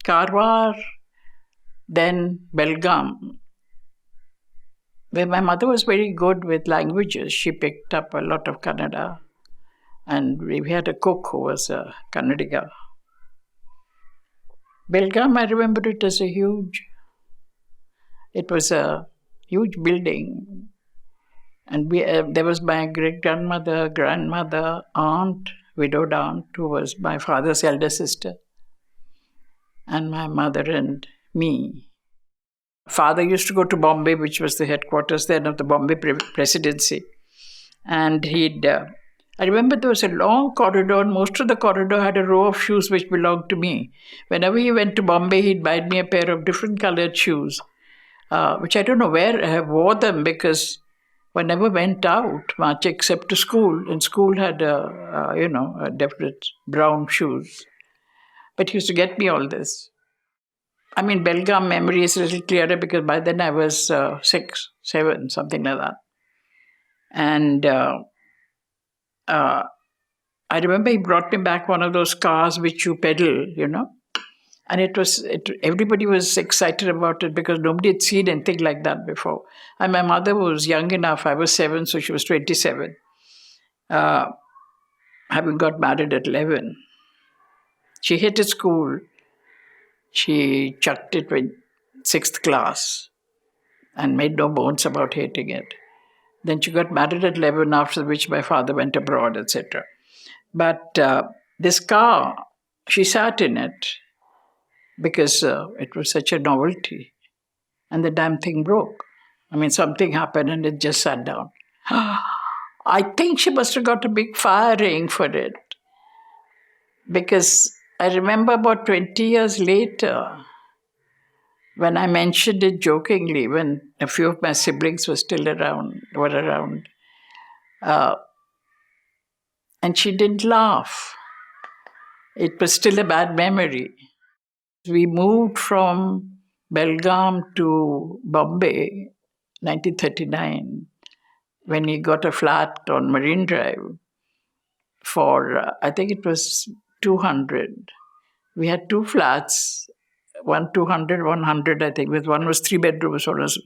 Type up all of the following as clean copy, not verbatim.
Karwar, then Belgaum, where my mother was very good with languages. She picked up a lot of Kannada, and we had a cook who was a Kannadiga. Belgaum, I remember it as it was a huge building. And there was my great-grandmother, grandmother, aunt, widowed aunt, who was my father's elder sister, and my mother and me. Father used to go to Bombay, which was the headquarters then of the Bombay presidency. And I remember there was a long corridor, and most of the corridor had a row of shoes which belonged to me. Whenever he went to Bombay, he'd buy me a pair of different colored shoes, which I don't know where I wore them, because I never went out much except to school. And school had, a definite brown shoes. But he used to get me all this. I mean, Belgaum memory is a little clearer because by then I was 6, 7, something like that. And I remember he brought me back one of those cars which you pedal, And everybody was excited about it because nobody had seen anything like that before. And my mother was young enough. I was 7, so she was 27. Having got married at 11. She hated school. She chucked it with 6th class and made no bones about hating it. Then she got married at 11, after which my father went abroad, etc. But this car, she sat in it because it was such a novelty. And the damn thing broke. I mean, something happened and it just sat down. I think she must have got a big firing for it. Because I remember about 20 years later, when I mentioned it jokingly, when a few of my siblings were around, and she didn't laugh. It was still a bad memory. We moved from Belgaum to Bombay, 1939, when we got a flat on Marine Drive for, I think it was 200. We had 2 flats, one 200, 100, I think, with one was 3 bedrooms, one was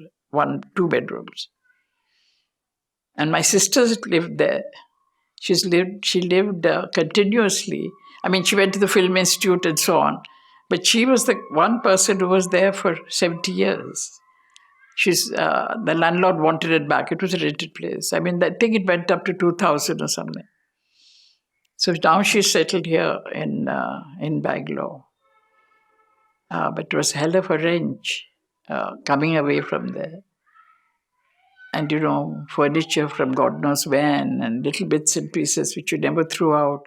2 bedrooms. And my sisters lived there. She lived continuously. I mean, she went to the Film Institute and so on. But she was the one person who was there for 70 years. The landlord wanted it back. It was a rented place. I mean, I think it went up to 2,000 or something. So now she's settled here in Bangalore. But it was hell of a wrench coming away from there. And, furniture from God knows when and little bits and pieces which you never threw out.